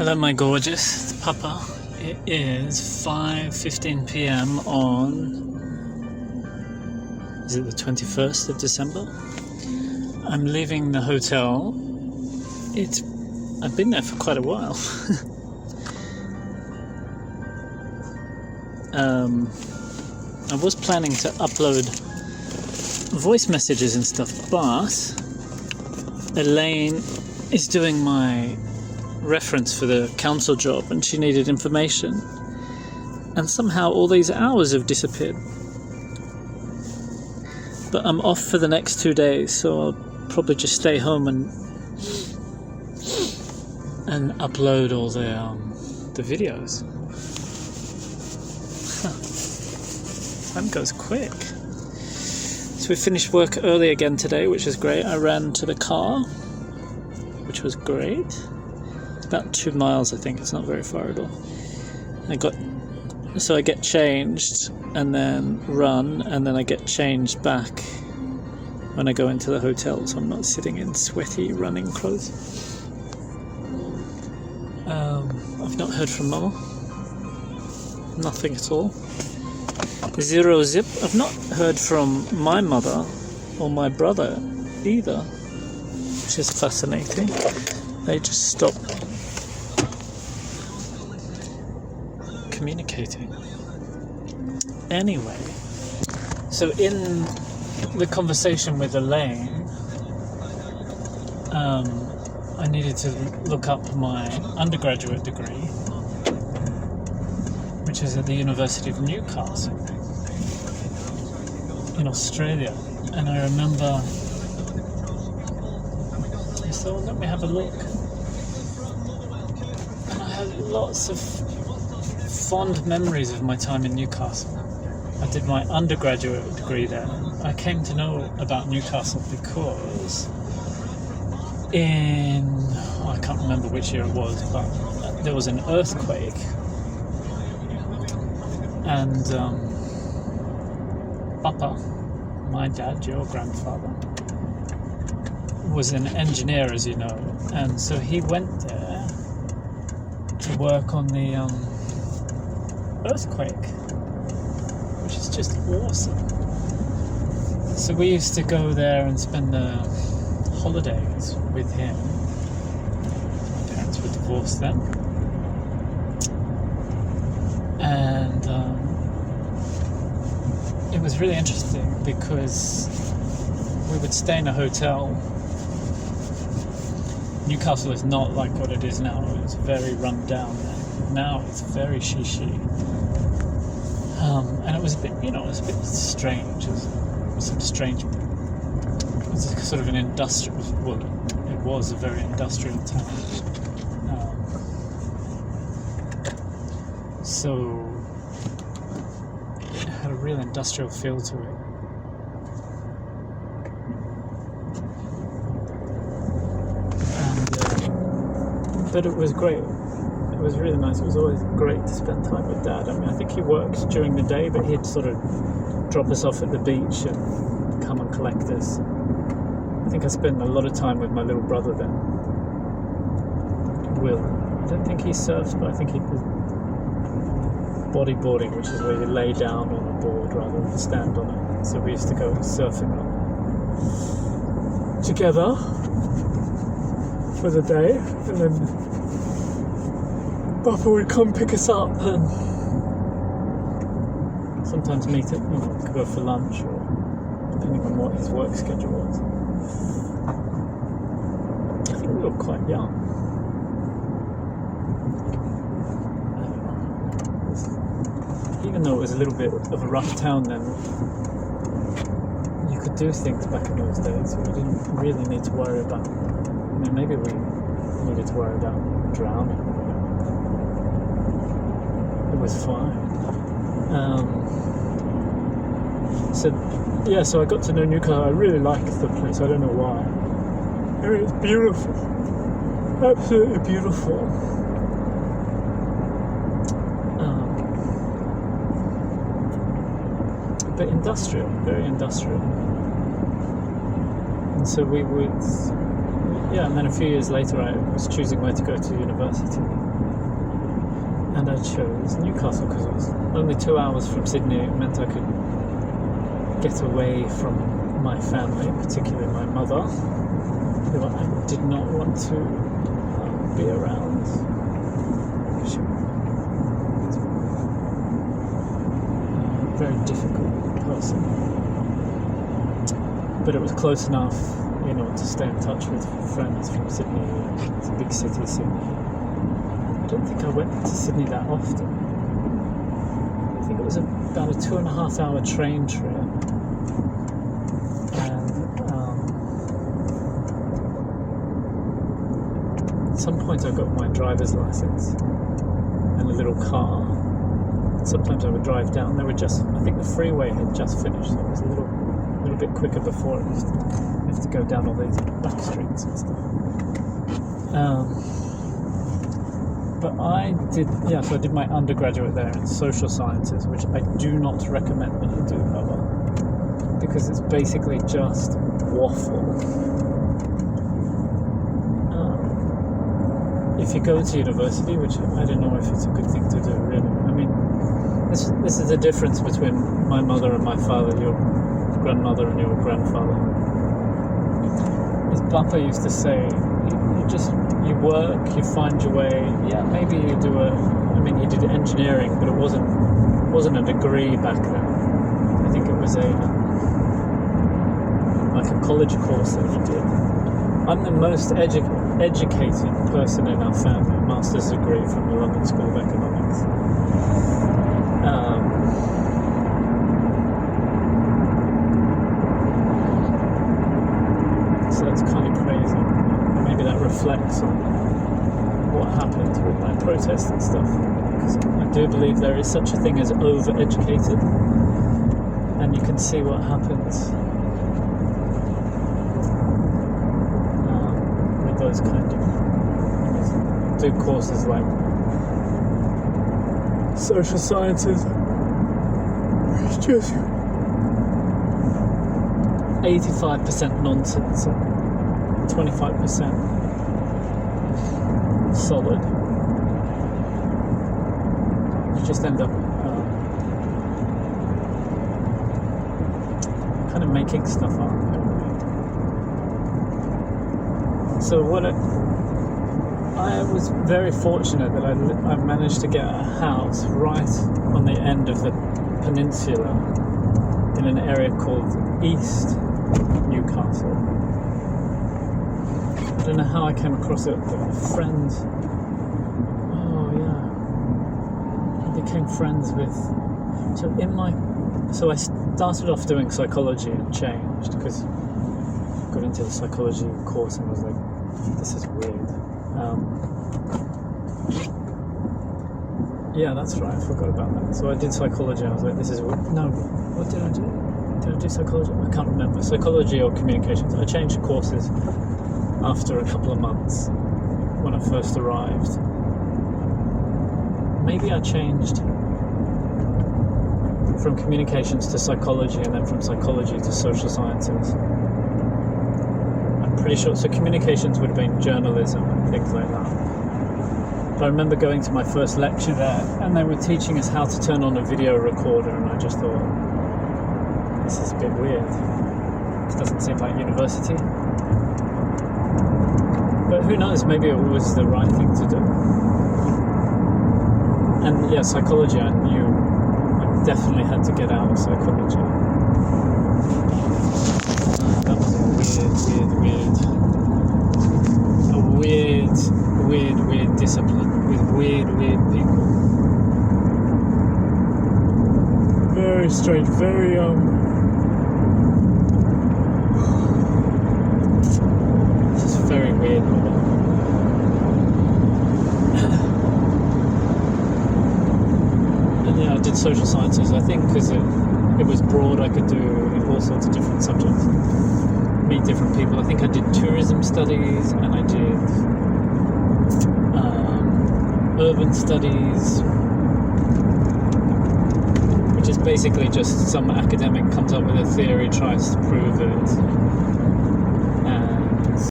Hello, my gorgeous. It's Papa. It is 5:15 p.m. on... Is it the 21st of December? I'm leaving the hotel. I've been there for quite a while. I was planning to upload voice messages and stuff, but Elaine is doing my reference for the council job and she needed information, and somehow all these hours have disappeared. But I'm off for the next 2 days, so I'll probably just stay home and upload all the videos. Time goes quick. So we finished work early again today, which is great. I ran to the car, which was great. It's about 2 miles, I think. It's not very far at all. So I get changed and then run, and then I get changed back when I go into the hotel, so I'm not sitting in sweaty running clothes. I've not heard from Mama. Nothing at all. Zero zip. I've not heard from my mother or my brother either, which is fascinating. They just stopped communicating. Anyway, so in the conversation with Elaine, I needed to look up my undergraduate degree, which is at the University of Newcastle in Australia. And I remember, so let me have a look. And I had lots of fond memories of my time in Newcastle. I did my undergraduate degree there. I came to know about Newcastle because I can't remember which year it was, but there was an earthquake, and Papa, my dad, your grandfather, was an engineer, as you know, and so he went there to work on the earthquake, which is just awesome. So we used to go there and spend the holidays with him. My parents were divorced then, and it was really interesting because we would stay in a hotel. Newcastle is not like what it is now. It's very run down then. Now it's very shishi. And it was a bit, it was a bit strange. It was sort of an industrial, well, it was a very industrial town. So it had a real industrial feel to it. But it was great. It was really nice. It was always great to spend time with Dad. I mean, I think he worked during the day, but he'd sort of drop us off at the beach and come and collect us. I think I spent a lot of time with my little brother then, Will. I don't think he surfs, but I think he did bodyboarding, which is where you lay down on a board rather than stand on it. So we used to go surfing together for the day, and then Papa would come pick us up and sometimes meet at, go for lunch, or depending on what his work schedule was. I think we were quite young. Even though it was a little bit of a rough town then, you could do things back in those days. We didn't really need to worry about, maybe we needed to worry about drowning. It was fine. So I got to know Newcastle. I really liked the place. I don't know why. It was beautiful. Absolutely beautiful. But industrial, very industrial. And so we would and then a few years later I was choosing where to go to university. And I chose Newcastle because it was only 2 hours from Sydney. It meant I could get away from my family, particularly my mother, who I did not want to be around. She was a very difficult person. But it was close enough, to stay in touch with friends from Sydney. It's a big city, Sydney. I don't think I went to Sydney that often. I think it was about a 2.5 hour train trip. And at some point I got my driver's license and a little car. And sometimes I would drive down. I think the freeway had just finished, so it was a little bit quicker before. You have to go down all these back streets and stuff. But so I did my undergraduate there in social sciences, which I do not recommend that you do, however, because it's basically just waffle. If you go to university, which I don't know if it's a good thing to do, really. I mean, this is the difference between my mother and my father, your grandmother and your grandfather. His Papa used to say, you work, you find your way. Yeah, maybe you do he did engineering, but it wasn't a degree back then. I think it was a college course that he did. I'm the most educated person in our family, a master's degree from the London School of Economics. So that's kind of crazy. Maybe that reflects on what happened with my protest and stuff. Because I do believe there is such a thing as over-educated, and you can see what happens with those kind of do courses like social sciences. It's just 85% nonsense and 25% solid. You just end up kind of making stuff up. So I was very fortunate that I managed to get a house right on the end of the peninsula in an area called East Newcastle. I don't know how I came across it, but a friend. I became friends with. So I started off doing psychology and changed because I got into the psychology course and was like, this is weird. Yeah, that's right. I forgot about that. So I did psychology. I was like, this is weird. No, what did I do? Did I do psychology? I can't remember. Psychology or communications. I changed courses after a couple of months when I first arrived. Maybe I changed from communications to psychology and then from psychology to social sciences. I'm pretty sure. So communications would have been journalism and things like that. But I remember going to my first lecture there and they were teaching us how to turn on a video recorder, and I just thought, this is a bit weird. This doesn't seem like university. But who knows, maybe it was the right thing to do. And yeah, psychology, I knew I definitely had to get out of psychology. That was a weird discipline with weird people. Very strange, very just very weird. And yeah, I did social sciences. I think because it was broad, I could do all sorts of different subjects, meet different people. I think I did tourism studies and I did urban studies, which is basically just some academic comes up with a theory, tries to prove it.